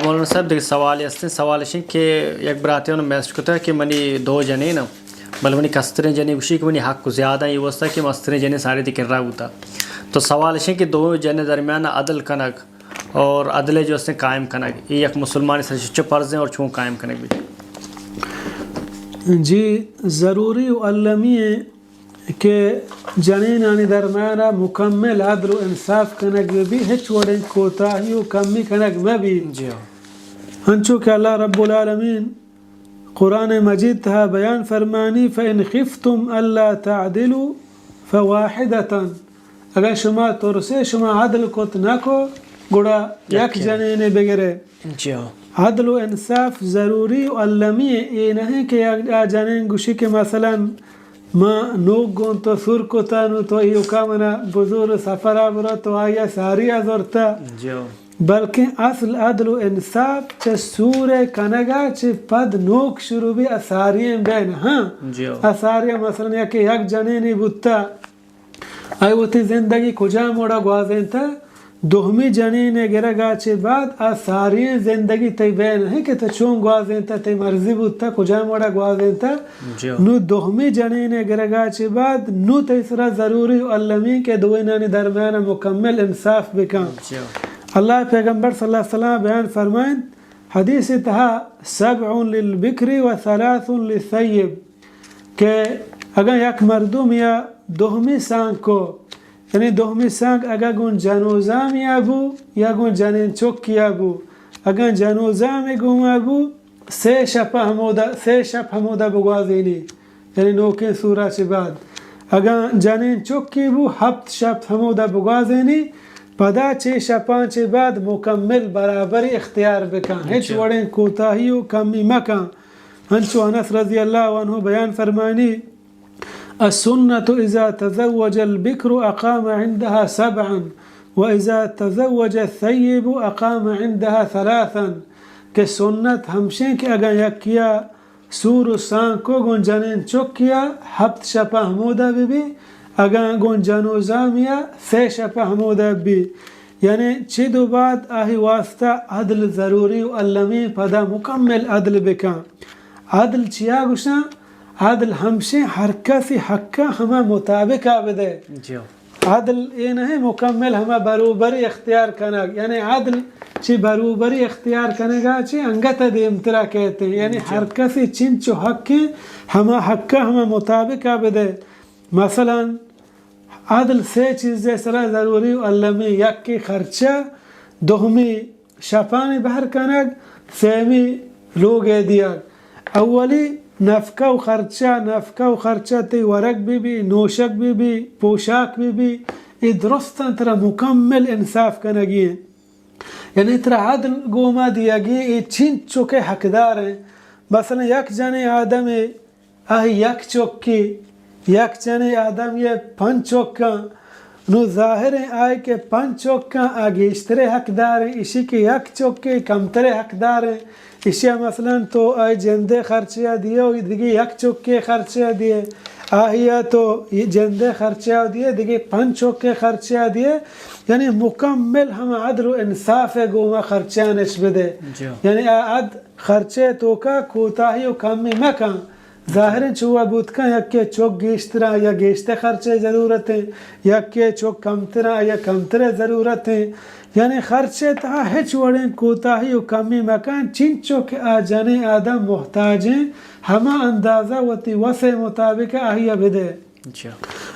مولانا صاحب دیکھ سوال است سوالش این که یک براتیان میسج کتا که منی دو جنین بل منی کسترین جنین وشی که منی حق زیادہ یہ وستا کہ مسترین جنین ساری دیکھ رہا ہوتا. تو سوالش ہے کہ دو جنین درمیان عدل کنگ اور عدل جو اس نے قائم کنگ یہ ایک مسلمان سے چپ فرض ہیں اور چون قائم کنگ بھی. جی ضروری و علمی ہے کہ جنینانی درمیان مکمل عدل و انصاف کنگ بھی ہچ وڑیں کوتاہی و کمی کنگ میں بھی. جی ہنچو کہ اللہ رب العالمین قرآن مجید تھا بیان فرمانی فَإِنْ خِفْتُمْ أَلَّا تَعْدِلُوا فَوَاحِدَةً اگر شما ترسے شما عدل کت نکو گوڑا یک جنین بگرے. جی عدل و انصاف ضروری و علمی ہے. یہ نہیں کہ جنین گوشی کہ مثلا ما نوگ گون تو سر کو تانو تو ایو کامنا بزرگ سفرہ برا تو آیا ساری ازورتا بلکہ اصل عدل و انصاف چھ سور کنگا چھ پد نوک شروع بھی اسارین بین. ہاں اساریہ مثلا یا کہ یک جنینی بودتا آئی وتی زندگی کجا موڑا گوازین تا دوہمی جنین گرگا چھ بعد اسارین زندگی تی بین ہے کہ تا چون گوازین تا تی مرضی بودتا کجا موڑا گوازین تا نو دوہمی جنین گرگا چھ بعد نو تی سرا ضروری علمی کے دوینانی درمیان مکمل انصاف بکن. اللہ پیغمبر صلی اللہ علیہ وسلم بیان فرمائیں حدیث تہا 7 للبکر و 3 للثیب کہ اگر یک مردم یا دوہمی سانگ کو یعنی دوہمی سانگ اگر گون جنوزام یا بو یا گون جنین چک یا بو اگر جنوزام گون بو 3 شب ہمودہ بگوازینی یعنی نوکین سورہ چھ بعد اگر جنین چک کی بو 7 شب ہمودہ بگوازینی پدا 6 شپاں چھ بعد مکمل برابری اختیار بکن ہیچ وڑیں کوتاہی و کمی مکن. ہنچو انس رضی اللہ عنہ بیان فرمانی السنة إذا تزوج البكر أقام عندها 7 وإذا تزوج الثيب أقام عندها 3 کہ سنت ہمشیں کہ اگر یکیا سور و سان کو گون جنین چک کیا 7 شپا حمودہ بھی اگر گون جنوزامیا 3 شپا حمودہ بھی یعنی چھ دو بعد آہی واسطہ عدل ضروری و علمی پدا مکمل عدل بکن. عدل چیا گوشنا عدل ہمشے ہر کسی حقہ ہمیں مطابق آبدے. عدل یہ نہیں مکمل ہمیں بروبری اختیار کنگ یعنی عدل چی بروبری اختیار کنگا چی انگت دیمترا کہتے ہیں یعنی ہر کسی چنچو حق ہمیں حقہ ہمیں مطابق آبدے. مثلا عدل 3 چیزیں سرا ضروری و علمی یک کی خرچہ دوہمی شپانی بہر کنگ سیمی لوگے دیا. اولی نفقہ و خرچہ تی ورق بھی نوشک بھی پوشاک بھی یہ درست ترہ مکمل انصاف کنگی ہیں یعنی ترہ عدل گوما دیا گی یہ چین چکے حقدار ہیں. مثلا یک جنے آدم آہی یک چکی یک جنے آدم یہ 5 چکاں نو ظاہر آئے کہ 5 چکاں آگیشترے حقدار ہیں اسی کے یک چکے کمترے حقدار ہیں. اشیاء مثلا تو آئی جندے خرچیاں دیئے و دیگی یک چکے خرچیاں دیئے آہیا تو جندے خرچیاں دیئے دیگی 5 چکے خرچیاں دیئے یعنی مکمل ہم عدل و انصاف گوما خرچیاں نشب دے یعنی عد خرچے تو کا کوتاہی و کمی مکان ظاہرین چوہ بود کا یک کے چوک گیشترہ یا گیشتے خرچے ضرورت ہیں یک کے چوک کمترہ یا کمترہ ضرورت ہیں یعنی خرچے تہا ہچ وڑیں کوتاہی و کمی مکان چنچو کہ آجانے آدم محتاج ہیں ہما اندازہ وطی وسع مطابق آہیا بدے.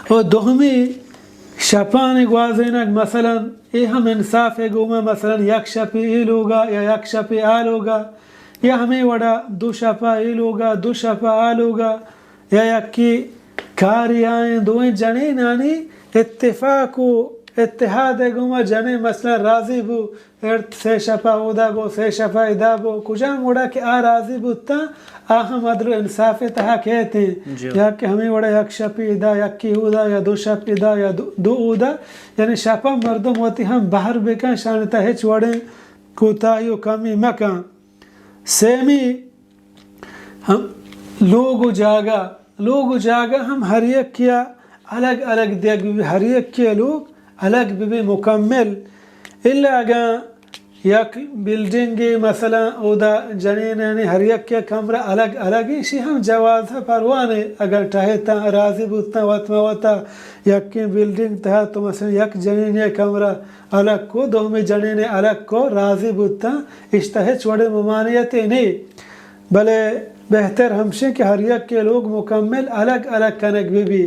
اور دوہمی شپان گوازینک مثلا یہ ہم انصاف گوما مثلا یک شپی ایل ہوگا یا یک شپی آل ہوگا یا ہمیں وڑا 2 شپا ایل ہوگا 2 شپا آل ہوگا یا یک کی کاری آئیں دوئیں جنے نانی اتفاق و اتحاد گوما جنے مثلا راضی بو 3 شپا اودا بو 3 شپا ادا بو کجا موڑا کہ راضی بودتا ہم عدل و انصاف تہا کہتے ہیں یا کہ ہمیں وڑا یک شپی ادا یک کی اودا یا 2 شپ ادا یا 2 اودا یعنی شپا مردم ہوتی ہم باہر بکن شانتا ہچ وڑیں کوتاہی و کمی مکان. سیمی ہم لوگ جاگا ہم ہر ایک کیا الگ الگ دیکھ بھی ہر ایک کیا لوگ الگ بھی مکمل اللہ اگر یک بلڈنگ مثلا اودا جنین یعنی ہر یک کے کمرہ الگ الگ اسی ہم جواز ہے پروانے اگر ٹاہتا راضی بودتا وطمہ وطا یک کی بلڈنگ تہا تو مثلا یک جنین کمرہ الگ کو دو میں جنین الگ کو راضی بودتا اشتہے چھوڑے ممانعت نہیں بلے بہتر ہمشے کہ ہر یک کے لوگ مکمل الگ الگ کنک بھی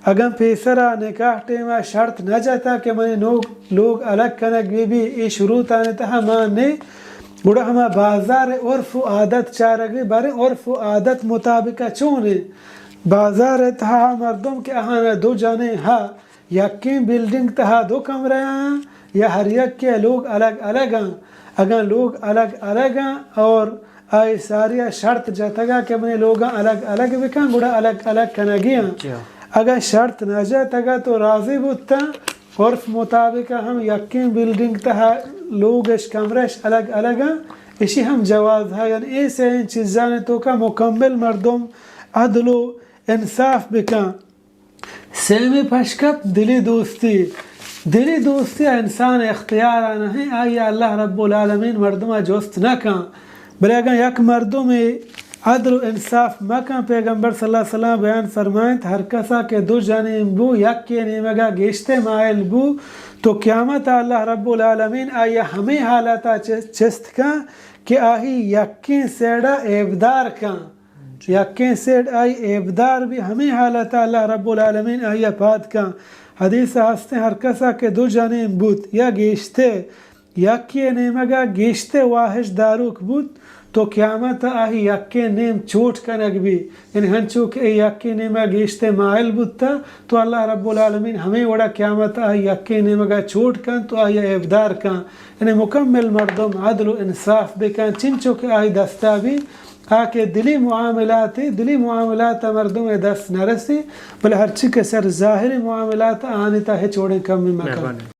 اگر پیسرا نکاح ٹیمہ شرط نہ جاتا کہ میں لوگ الگ کنک بھی یہ شروط آنے تہا مانے گوڑا ہما بازار عرف و عادت چارگ بھی بارے عرف و عادت مطابقہ چونے بازار تہا مردم کے اہانا دو جانے ہاں یکی بلڈنگ تہا دو کمرے ہیں یا ہر یک کے لوگ الگ الگ ہیں اگر لوگ الگ الگ ہیں اور آئی ساریا شرط جاتا گا کہ میں لوگ الگ الگ بکن گوڑا الگ الگ کنگی ہیں اگر شرط نہ جاتا گا تو راضی بودتا عرف مطابق ہم یقین بلڈنگ تہا لوگ اس کمرش الگ الگ ہیں اسی ہم جواز ہے یعنی ایسے ان چیزانے تو کا مکمل مردم عدل و انصاف بکن سیمی پشکپ دلی دوستی انسان اختیار آنا ہے آئی اللہ رب العالمین مردمہ جوست نہ کن بلے اگر یک مردم عدل و انصاف مکن پیغمبر صلی اللہ علیہ وسلم بیان فرمائیں ہر کسا کے دو جانب بو یک کے نیمگا گیشتے مائل بو تو قیامت اللہ رب العالمین آیا ہمیں حالتا چست کا کہ آہی یقین سیڑا عیبدار کا یقین سیڑ آئی عیبدار بھی ہمیں حالتا اللہ رب العالمین آیا پاد کا حدیث ہستے ہر کسا کے دو جانب بود یا گیشتے یکی نیمگا گیشتے واحش داروک بود تو قیامت آہی یکی نیم چوٹ کنگ بھی یعنی ہنچو کہ یکی نیمہ گیشتے مائل بودتا تو اللہ رب العالمین ہمیں وڑا قیامت آہی یکی نیمگا چوٹ کن تو آہی عیبدار کن یعنی مکمل مردم عدل و انصاف بکن چنچو کہ آہی دستا بھی آکے دلی معاملات مردم دست نرسی بلے ہرچی کے سر ظاہری معاملات آنی تا ہے چھوڑیں کم میں مکن